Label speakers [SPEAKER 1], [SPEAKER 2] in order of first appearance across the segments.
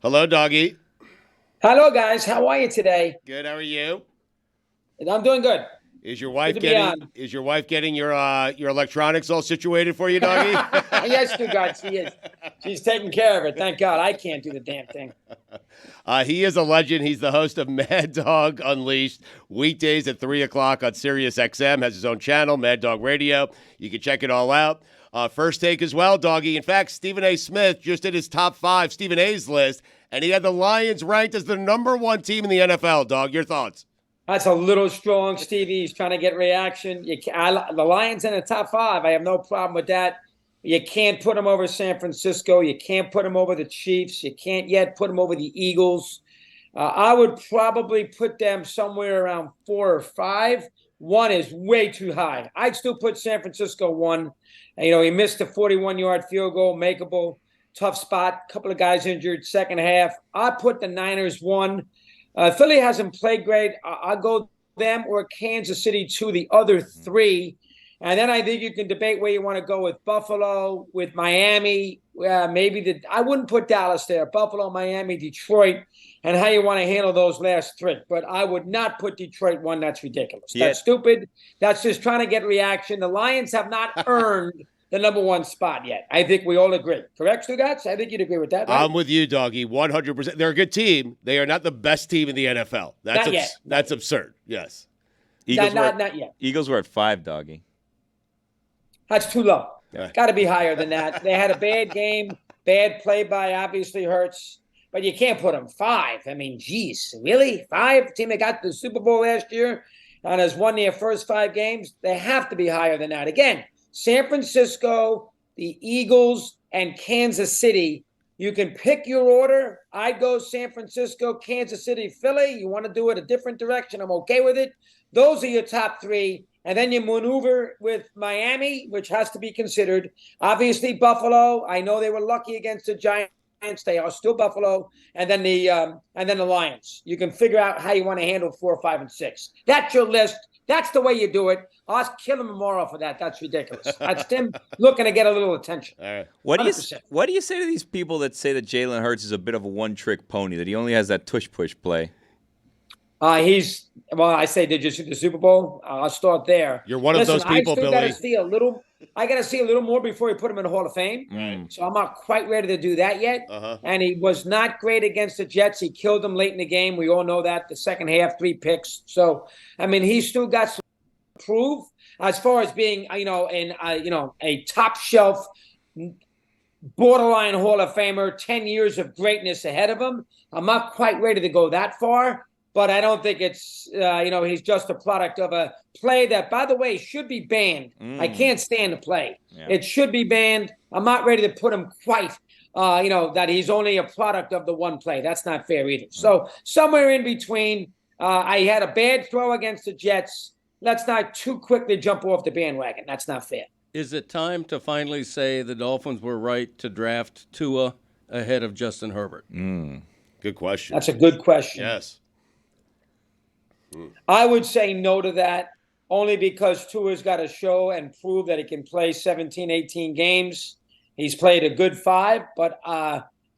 [SPEAKER 1] Hello, doggy.
[SPEAKER 2] Hello, guys. How are you today?
[SPEAKER 1] Good. How are you?
[SPEAKER 2] I'm doing good.
[SPEAKER 1] Is your
[SPEAKER 2] Good
[SPEAKER 1] wife
[SPEAKER 2] to be
[SPEAKER 1] getting
[SPEAKER 2] on.
[SPEAKER 1] is your wife getting your electronics all situated for you, doggy?
[SPEAKER 2] Yes, Stugotz, she is. She's taking care of it. Thank God. I can't do the damn thing.
[SPEAKER 1] He is a legend. He's the host of Mad Dog Unleashed, weekdays at 3 o'clock on Sirius XM. Has his own channel, Mad Dog Radio. You can check it all out. First Take as well, doggy. In fact, Stephen A. Smith just did his top 5, Stephen A's list, and he had the Lions ranked as the number 1 team in the NFL, dog. Your thoughts?
[SPEAKER 2] That's a little strong, Stevie. He's trying to get reaction. The Lions in the top 5. I have no problem with that. You can't put them over San Francisco. You can't put them over the Chiefs. You can't yet put them over the Eagles. I would probably put them somewhere around 4 or 5. 1 is way too high. I'd still put San Francisco 1. He missed a 41-yard field goal, makeable, tough spot. A couple of guys injured second half. I put the Niners 1. Philly hasn't played great. I'll go them or Kansas City 2, the other 3. And then I think you can debate where you want to go with Buffalo, with Miami. I wouldn't put Dallas there. Buffalo, Miami, Detroit, and how you want to handle those last 3. But I would not put Detroit 1. That's ridiculous. Yeah. That's stupid. That's just trying to get reaction. The Lions have not earned the number 1 spot yet. I think we all agree. Correct, Stugotz? I think you'd agree with that, right?
[SPEAKER 1] I'm with you, doggy, 100%. They're a good team. They are not the best team in the NFL. That's absurd. Yes.
[SPEAKER 2] Not yet.
[SPEAKER 3] Eagles were at 5, doggy.
[SPEAKER 2] That's too low. Got to be higher than that. They had a bad game, bad play by obviously Hurts, but you can't put them 5. I mean, geez, really? 5? The team that got to the Super Bowl last year and has won their first 5 games, they have to be higher than that. Again, San Francisco, the Eagles, and Kansas City. You can pick your order. I'd go San Francisco, Kansas City, Philly. You want to do it a different direction, I'm okay with it. Those are your top 3. And then you maneuver with Miami, which has to be considered. Obviously, Buffalo. I know they were lucky against the Giants. They are still Buffalo. And then the Lions. You can figure out how you want to handle 4, 5, and 6. That's your list. That's the way you do it. I'll kill him tomorrow for that. That's ridiculous. That's Tim looking to get a little attention. All right.
[SPEAKER 3] What do you say to these people that say that Jalen Hurts is a bit of a one-trick pony, that he only has that tush-push play?
[SPEAKER 2] I say, did you see the Super Bowl? I'll start there.
[SPEAKER 1] You're one of those people, Billy.
[SPEAKER 2] I got to see a little more before he put him in the Hall of Fame.
[SPEAKER 1] Right.
[SPEAKER 2] So I'm not quite ready to do that yet. And he was not great against the Jets. He killed them late in the game. We all know that. The second half, 3 picks. So, I mean, he's still got some to prove as far as being, a top shelf, borderline Hall of Famer, 10 years of greatness ahead of him. I'm not quite ready to go that far. But I don't think it's, he's just a product of a play that, by the way, should be banned. I can't stand the play. Yeah. It should be banned. I'm not ready to put him quite, that he's only a product of the one play. That's not fair either. So somewhere in between, I had a bad throw against the Jets. Let's not too quickly jump off the bandwagon. That's not fair.
[SPEAKER 4] Is it time to finally say the Dolphins were right to draft Tua ahead of Justin Herbert?
[SPEAKER 1] Good question.
[SPEAKER 2] That's a good question.
[SPEAKER 1] Yes.
[SPEAKER 2] I would say no to that, only because Tua's got to show and prove that he can play 17, 18 games. He's played a good 5, but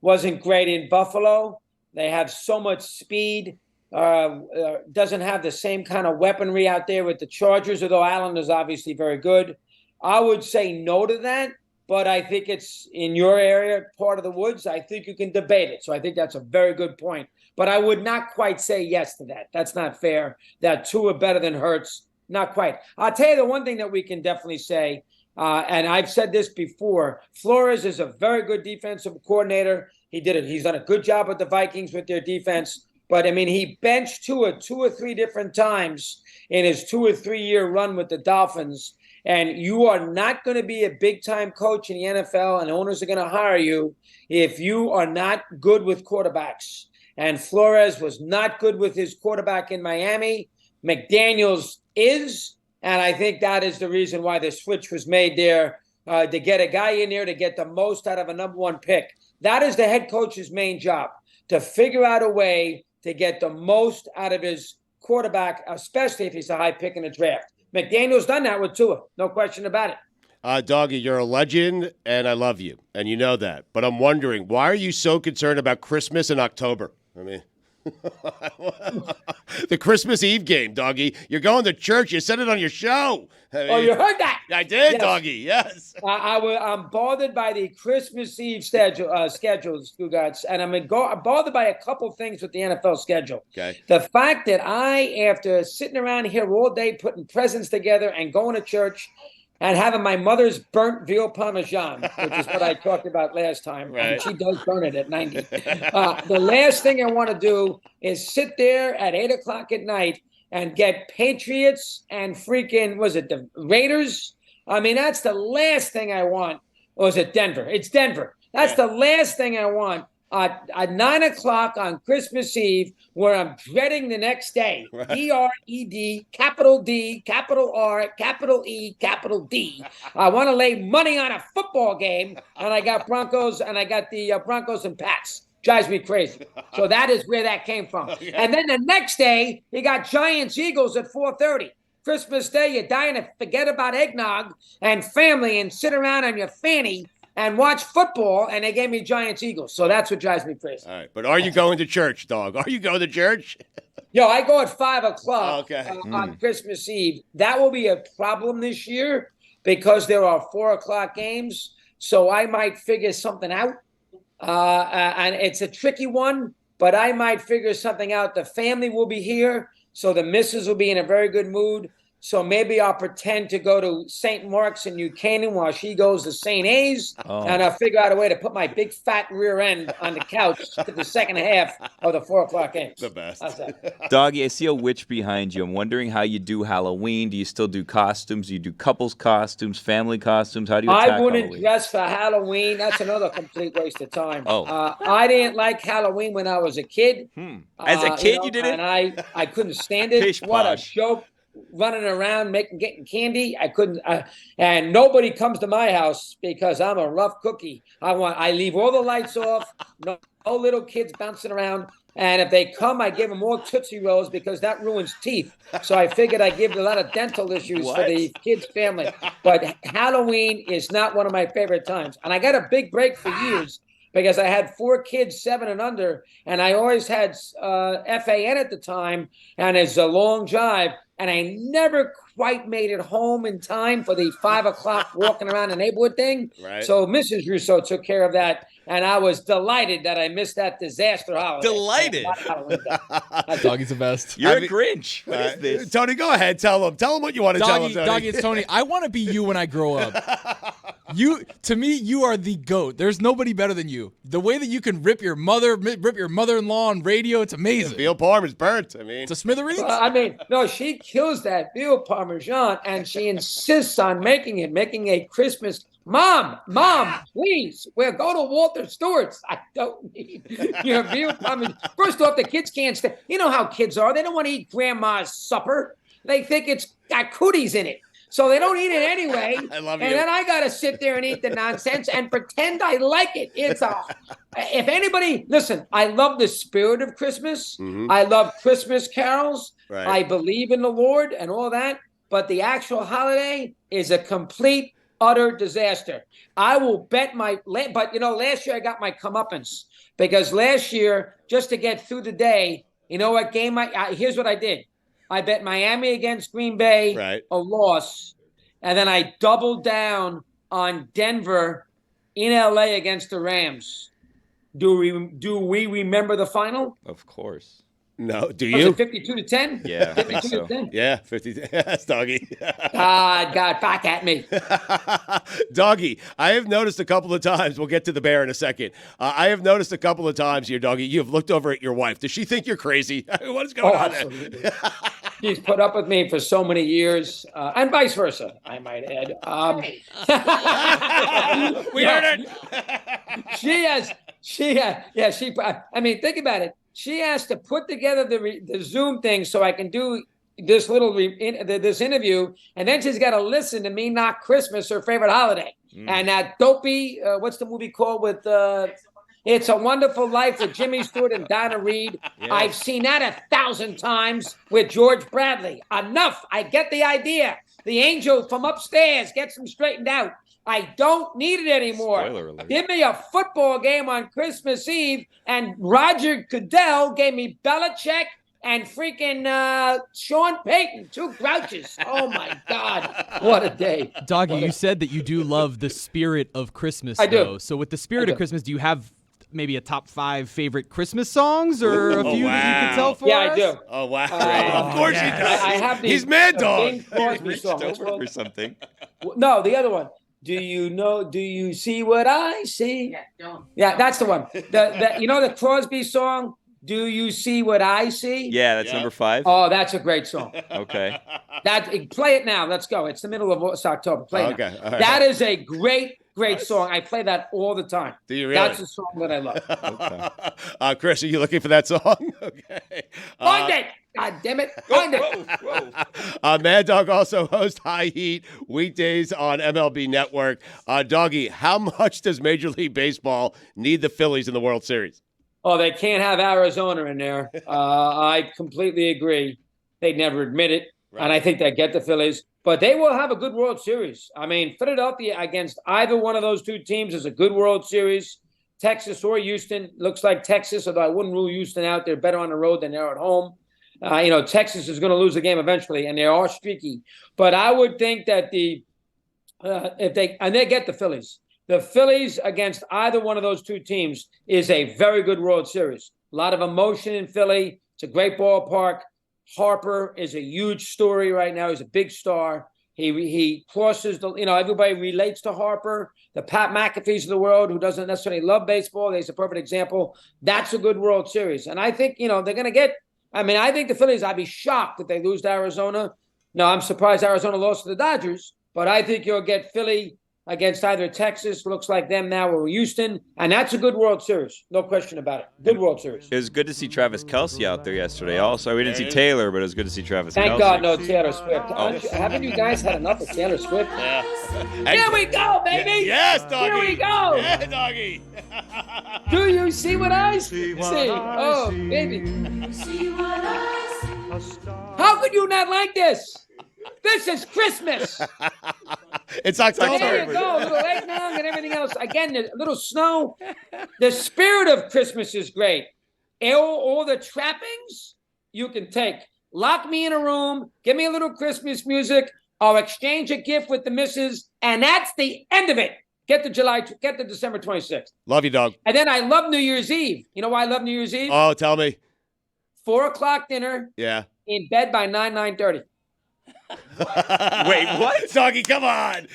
[SPEAKER 2] wasn't great in Buffalo. They have so much speed. Doesn't have the same kind of weaponry out there with the Chargers, although Allen is obviously very good. I would say no to that, but I think it's in your area, part of the woods. I think you can debate it. So I think that's a very good point. But I would not quite say yes to that. That's not fair. That Tua better than Hurts. Not quite. I'll tell you the one thing that we can definitely say, and I've said this before, Flores is a very good defensive coordinator. He's done a good job with the Vikings with their defense. But, I mean, he benched Tua 2 or 3 different times in his 2 or 3 year run with the Dolphins. And you are not going to be a big-time coach in the NFL, and owners are going to hire you if you are not good with quarterbacks. And Flores was not good with his quarterback in Miami. McDaniels is, and I think that is the reason why the switch was made there, to get a guy in there to get the most out of a number 1 pick. That is the head coach's main job, to figure out a way to get the most out of his quarterback, especially if he's a high pick in the draft. McDaniel's done that with Tua, no question about it.
[SPEAKER 1] Doggy, you're a legend, and I love you, and you know that. But I'm wondering, why are you so concerned about Christmas in October? I mean, the Christmas Eve game, Doggy. You're going to church. You said it on your show. I mean,
[SPEAKER 2] Oh, you heard that?
[SPEAKER 1] I did,
[SPEAKER 2] Yes.
[SPEAKER 1] Doggy. Yes.
[SPEAKER 2] I'm bothered by the Christmas Eve schedules, Stugotz, and I'm bothered by a couple things with the NFL schedule.
[SPEAKER 1] Okay.
[SPEAKER 2] The fact that after sitting around here all day putting presents together and going to church and having my mother's burnt veal parmesan, which is what I talked about last time,
[SPEAKER 1] Right.
[SPEAKER 2] and she does burn it at 90. The last thing I want to do is sit there at 8 o'clock at night and get Patriots and freaking, was it the Raiders? I mean, that's the last thing I want. Or is it Denver? It's Denver. That's the last thing I want at 9 o'clock on Christmas Eve, where I'm dreading the next day.
[SPEAKER 1] Right.
[SPEAKER 2] D-R-E-D, capital D, capital R, capital E, capital D. I want to lay money on a football game, and I got Broncos, and I got the Broncos and Pats. Drives me crazy. So that is where that came from.
[SPEAKER 1] Okay.
[SPEAKER 2] And then the next day, you got Giants-Eagles at 4:30. Christmas Day, you're dying to forget about eggnog and family and sit around on your fanny and watch football, and they gave me Giants-Eagles. So that's what drives me crazy.
[SPEAKER 1] All right. But are you going to church, dog? Are you going to church?
[SPEAKER 2] Yo, I go at 5 o'clock
[SPEAKER 1] Mm.
[SPEAKER 2] on Christmas Eve. That will be a problem this year because there are 4 o'clock games. So I might figure something out. And it's a tricky one, but I might figure something out. The family will be here, so the missus will be in a very good mood. So maybe I'll pretend to go to St. Mark's in New Canaan while she goes to St. A's, and I'll figure out a way to put my big fat rear end on the couch to the second half of the 4 o'clock games.
[SPEAKER 1] The best.
[SPEAKER 2] How's that?
[SPEAKER 3] Doggy, I see a witch behind you. I'm wondering how you do Halloween. Do you still do costumes? Do you do couples costumes, family costumes? How do you attack
[SPEAKER 2] I wouldn't
[SPEAKER 3] Halloween?
[SPEAKER 2] dress for Halloween. That's another complete waste of time.
[SPEAKER 3] Oh.
[SPEAKER 2] I didn't like Halloween when I was a kid.
[SPEAKER 3] As a kid, you didn't?
[SPEAKER 2] And I couldn't stand it.
[SPEAKER 3] Pish
[SPEAKER 2] What a
[SPEAKER 3] posh.
[SPEAKER 2] joke. Running around getting candy. I couldn't, and nobody comes to my house because I'm a rough cookie. I leave all the lights off, no little kids bouncing around. And if they come, I give them more Tootsie Rolls because that ruins teeth. So I figured I give a lot of dental issues for the kids' family. But Halloween is not one of my favorite times. And I got a big break for years because I had 4 kids, 7 and under, and I always had FAN at the time, and it's a long drive. And I never quite made it home in time for the 5 o'clock walking around the neighborhood thing.
[SPEAKER 1] Right.
[SPEAKER 2] So Mrs. Russo took care of that, and I was delighted that I missed that disaster holiday.
[SPEAKER 3] Delighted?
[SPEAKER 5] Doggy's the best.
[SPEAKER 3] You're
[SPEAKER 1] I
[SPEAKER 3] a
[SPEAKER 1] mean-
[SPEAKER 3] Grinch. What is this?
[SPEAKER 1] Tony, go ahead. Tell him what you want to tell him,
[SPEAKER 5] Doggy,
[SPEAKER 1] Tony.
[SPEAKER 5] Doggy, it's Tony. I want to be you when I grow up. To me, you are the GOAT. There's nobody better than you. The way that you can rip your mother-in-law on radio, it's amazing.
[SPEAKER 1] Veal parm is burnt. I mean,
[SPEAKER 5] It's a smithereens.
[SPEAKER 2] I mean, no, she kills that veal parmesan, and she insists on making a Christmas. Mom, please, we'll go to Walter Stewart's. I don't need your veal parmesan. First off, the kids can't stay. You know how kids are. They don't want to eat grandma's supper. They think it's got cooties in it. So they don't eat it anyway.
[SPEAKER 1] I love
[SPEAKER 2] and
[SPEAKER 1] you.
[SPEAKER 2] then I got to sit there and eat the nonsense and pretend I like it. If anybody, listen, I love the spirit of Christmas.
[SPEAKER 1] Mhm.
[SPEAKER 2] I love Christmas carols.
[SPEAKER 1] Right.
[SPEAKER 2] I believe in the Lord and all that. But the actual holiday is a complete, utter disaster. I will bet but last year I got my comeuppance because last year, just to get through the day, you know what game here's what I did. I bet Miami against Green Bay,
[SPEAKER 1] Right.
[SPEAKER 2] a loss, and then I doubled down on Denver in LA against the Rams. Do we remember the final?
[SPEAKER 3] Of course.
[SPEAKER 1] No, do
[SPEAKER 2] Was
[SPEAKER 1] you?
[SPEAKER 2] it 52-10?
[SPEAKER 3] Yeah, I think
[SPEAKER 2] 52
[SPEAKER 3] so.
[SPEAKER 2] to 10.
[SPEAKER 1] Yeah, 50. Yes, Doggy.
[SPEAKER 2] God, back at me.
[SPEAKER 1] Doggy, I have noticed a couple of times, we'll get to the bear in a second. I have noticed a couple of times here, Doggy, you've looked over at your wife. Does she think you're crazy? What is going on there?
[SPEAKER 2] Absolutely. She's put up with me for so many years, and vice versa, I might add.
[SPEAKER 1] We heard it.
[SPEAKER 2] I mean, think about it. She has to put together the Zoom thing so I can do this this interview, and then she's got to listen to me knock Christmas, her favorite holiday. And that dopey, what's the movie called with It's a Wonderful Life with Jimmy Stewart and Donna Reed.
[SPEAKER 1] Yes.
[SPEAKER 2] I've seen that 1,000 times with George Bradley. Enough. I get the idea. The angel from upstairs gets them straightened out. I don't need it anymore.
[SPEAKER 3] Spoiler alert.
[SPEAKER 2] Give me a football game on Christmas Eve, and Roger Goodell gave me Belichick and freaking Sean Payton, 2 grouches. Oh, my God. What a day.
[SPEAKER 6] Doggy, you said that you do love the spirit of Christmas,
[SPEAKER 2] I do.
[SPEAKER 6] though. So with the spirit of Christmas, do you have maybe a top 5 favorite Christmas songs or a few that you can tell for us?
[SPEAKER 2] I do.
[SPEAKER 1] Oh, wow. Of course he does.
[SPEAKER 2] I have
[SPEAKER 1] He's Mad Dog.
[SPEAKER 2] Bing Crosby song. What's
[SPEAKER 3] Over
[SPEAKER 2] called?
[SPEAKER 3] or something.
[SPEAKER 2] No, the other one. Do you see what I see?
[SPEAKER 7] Yeah, don't.
[SPEAKER 2] Yeah, that's the one. The Crosby song, Do You See What I See?
[SPEAKER 3] Yeah, that's number 5.
[SPEAKER 2] Oh, that's a great song.
[SPEAKER 3] Okay.
[SPEAKER 2] Play it now. Let's go. It's the middle of October. Play it now.
[SPEAKER 1] Okay, all right.
[SPEAKER 2] That is a great song. I play that all the time.
[SPEAKER 1] Do you really?
[SPEAKER 2] That's a song that I love.
[SPEAKER 1] Chris, are you looking for that song? Okay.
[SPEAKER 2] Find it! God damn it. Find it.
[SPEAKER 1] Mad Dog also hosts High Heat weekdays on MLB Network. Doggy, how much does Major League Baseball need the Phillies in the World Series?
[SPEAKER 2] Oh, they can't have Arizona in there. I completely agree. They'd never admit it.
[SPEAKER 1] Right.
[SPEAKER 2] And I think they get the Phillies. But they will have a good World Series. I mean, Philadelphia against either one of those 2 teams is a good World Series. Texas or Houston. Looks like Texas, although I wouldn't rule Houston out. They're better on the road than they're at home. Texas is going to lose the game eventually, and they are streaky. But I would think that they get the Phillies. The Phillies against either one of those 2 teams is a very good World Series. A lot of emotion in Philly. It's a great ballpark. Harper is a huge story right now. He's a big star. He crosses everybody relates to Harper. The Pat McAfee's of the world, who doesn't necessarily love baseball. He's a perfect example. That's a good World Series. And I think, they're going to get, I think the Phillies, I'd be shocked if they lose to Arizona. No, I'm surprised Arizona lost to the Dodgers, but I think you'll get Philly against either Texas, looks like them now, or Houston, and that's a good World Series. No question about it. Good World Series.
[SPEAKER 3] It was good to see Travis Kelce out there yesterday also. We didn't see Taylor, but it was good to see Travis Kelce.
[SPEAKER 2] Thank God no Taylor Swift. Haven't you guys had enough of Taylor Swift?
[SPEAKER 1] Yeah.
[SPEAKER 2] Here we go, baby!
[SPEAKER 1] Yes, Doggy.
[SPEAKER 2] Here we go!
[SPEAKER 1] Yeah, Doggy.
[SPEAKER 2] Do you see what I see? Oh, baby. How could you not like this? This is Christmas.
[SPEAKER 1] It's October.
[SPEAKER 2] There you go, a little eggnog and everything else. Again, a little snow. The spirit of Christmas is great. All the trappings you can take. Lock me in a room. Give me a little Christmas music. I'll exchange a gift with the missus, and that's the end of it. Get to December 26th.
[SPEAKER 1] Love you, dog.
[SPEAKER 2] And then I love New Year's Eve. You know why I love New Year's Eve?
[SPEAKER 1] Oh, tell me.
[SPEAKER 2] 4:00 dinner.
[SPEAKER 1] Yeah.
[SPEAKER 2] In bed by 9:30.
[SPEAKER 3] Wait, what?
[SPEAKER 1] Doggy, come on.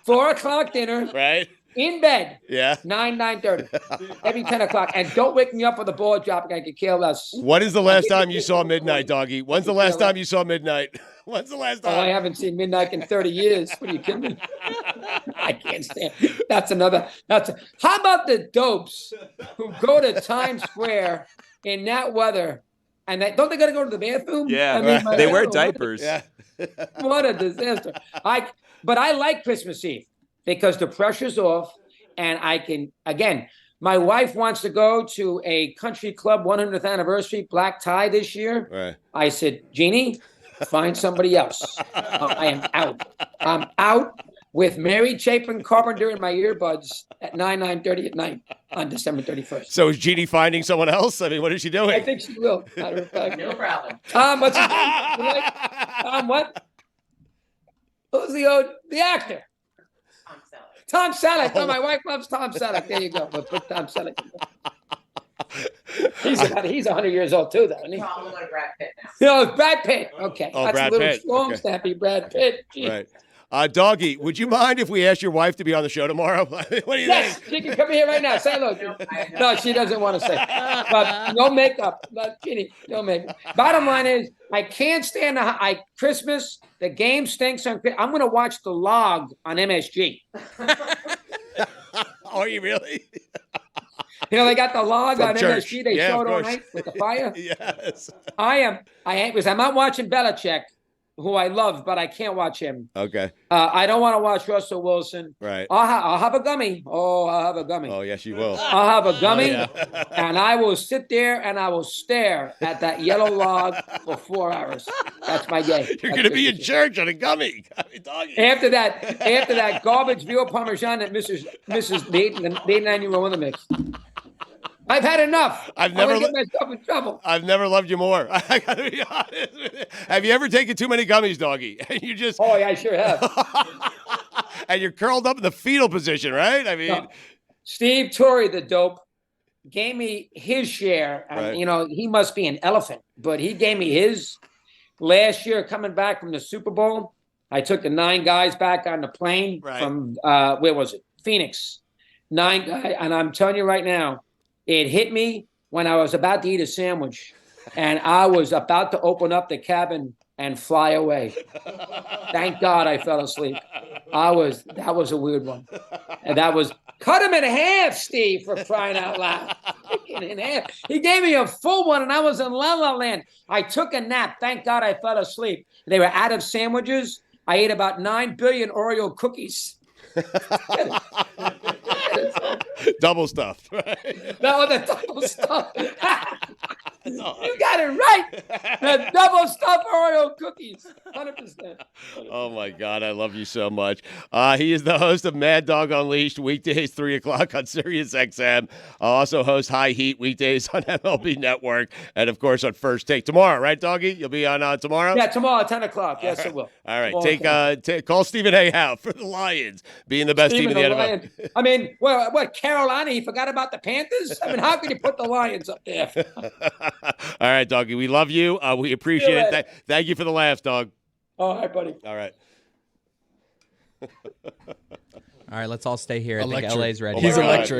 [SPEAKER 2] 4:00 dinner.
[SPEAKER 1] Right?
[SPEAKER 2] In bed.
[SPEAKER 1] Yeah.
[SPEAKER 2] 9:30. Every 10 o'clock. And don't wake me up with a ball dropping. I could kill us.
[SPEAKER 1] When is the last time you saw midnight, Doggy? When's the last time you saw midnight? When's the last time?
[SPEAKER 2] Oh, I haven't seen midnight in 30 years. What are you kidding me? I can't stand. How about the dopes who go to Times Square in that weather? And don't they got to go to the bathroom?
[SPEAKER 3] Yeah, they wear diapers.
[SPEAKER 1] Yeah.
[SPEAKER 2] What a disaster. But I like Christmas Eve because the pressure's off, and I can, again, my wife wants to go to a country club 100th anniversary black tie this year.
[SPEAKER 1] Right.
[SPEAKER 2] I said, Jeannie, find somebody else. I am out. I'm out with Mary Chapin Carpenter in my earbuds at 9:30 at night on December 31st.
[SPEAKER 1] So is Jeannie finding someone else? I mean, what is she doing?
[SPEAKER 2] I think she will. Matter of fact.
[SPEAKER 7] No problem.
[SPEAKER 2] Tom, what's his name? Tom, what? Who's the actor? Tom Selleck. Oh, my wife loves Tom Selleck. There you go. We'll put Tom Selleck. He's 100 years old too, though, isn't he?
[SPEAKER 7] Probably like Brad Pitt now.
[SPEAKER 2] No, Brad Pitt. Okay.
[SPEAKER 1] Oh,
[SPEAKER 2] That's
[SPEAKER 1] Brad
[SPEAKER 2] a little
[SPEAKER 1] Pitt.
[SPEAKER 2] strong,
[SPEAKER 1] Okay.
[SPEAKER 2] snappy Brad Pitt. Gee.
[SPEAKER 1] Right. Doggy, would you mind if we asked your wife to be on the show tomorrow? What do you
[SPEAKER 2] Yes,
[SPEAKER 1] think?
[SPEAKER 2] she can come here right now. Say hello. No, she doesn't want to say. But no makeup. Jeannie, no makeup. Bottom line is, I can't stand Christmas. The game stinks on Christmas. I'm going to watch The Log on MSG.
[SPEAKER 1] Are you really?
[SPEAKER 2] They got The Log
[SPEAKER 1] From
[SPEAKER 2] on
[SPEAKER 1] church.
[SPEAKER 2] MSG. They
[SPEAKER 1] Yeah,
[SPEAKER 2] show
[SPEAKER 1] of
[SPEAKER 2] it all
[SPEAKER 1] course.
[SPEAKER 2] night with the fire.
[SPEAKER 1] Yes.
[SPEAKER 2] Because I'm not watching Belichick. who I love, but I can't watch him.
[SPEAKER 1] Okay.
[SPEAKER 2] I don't want to watch Russell Wilson.
[SPEAKER 1] Right.
[SPEAKER 2] I'll have a gummy. Oh, I'll have a gummy.
[SPEAKER 1] Oh, yes, you will.
[SPEAKER 2] I'll have a gummy,
[SPEAKER 1] yeah.
[SPEAKER 2] and I will sit there and I will stare at that yellow log for 4 hours. That's my day.
[SPEAKER 1] You're going to be in church on a gummy.
[SPEAKER 2] After that garbage veal parmesan that Mrs. the 89-year-old woman makes. I've had enough.
[SPEAKER 1] I've never
[SPEAKER 2] get myself in trouble.
[SPEAKER 1] I've never loved you more. I got to be honest with you. Have you ever taken too many gummies, doggy? And you just
[SPEAKER 2] Oh, yeah, I sure have.
[SPEAKER 1] and you're curled up in the fetal position, right? I mean,
[SPEAKER 2] No. Steve Torrey, the dope, gave me his share.
[SPEAKER 1] Right.
[SPEAKER 2] And, he must be an elephant, but he gave me his last year coming back from the Super Bowl. I took the 9 guys back on the plane from, where was it? Phoenix. 9 guys. And I'm telling you right now, it hit me when I was about to eat a sandwich and I was about to open up the cabin and fly away. Thank God I fell asleep. That was a weird one. And that was, cut him in half, Steve, for crying out loud. In half. He gave me a full one and I was in La La Land. I took a nap. Thank God I fell asleep. They were out of sandwiches. I ate about 9 billion Oreo cookies.
[SPEAKER 1] double stuffed, right?
[SPEAKER 2] No, the double stuff. You got it right. The double stuffed Oreo cookies. 100%.
[SPEAKER 1] Oh, my God. I love you so much. He is the host of Mad Dog Unleashed, weekdays, 3 o'clock on Sirius XM. Also hosts High Heat weekdays on MLB Network. And, of course, on First Take tomorrow, right, Doggy? You'll be on tomorrow?
[SPEAKER 2] Yeah, tomorrow at 10 o'clock. Yes, it will.
[SPEAKER 1] All right. Call Stephen A. out for the Lions being the best team in the NFL.
[SPEAKER 2] Lions. I mean, what, Carolina? He forgot about the Panthers? I mean, how could you put the Lions up there?
[SPEAKER 1] All right, Doggy. We love you. We appreciate it. Thank you for the laughs, dog.
[SPEAKER 2] All right, buddy.
[SPEAKER 1] All right.
[SPEAKER 6] All right, let's all stay here. I think
[SPEAKER 5] Electric.
[SPEAKER 6] LA's ready.
[SPEAKER 1] Oh my
[SPEAKER 5] He's
[SPEAKER 1] God.
[SPEAKER 5] electric.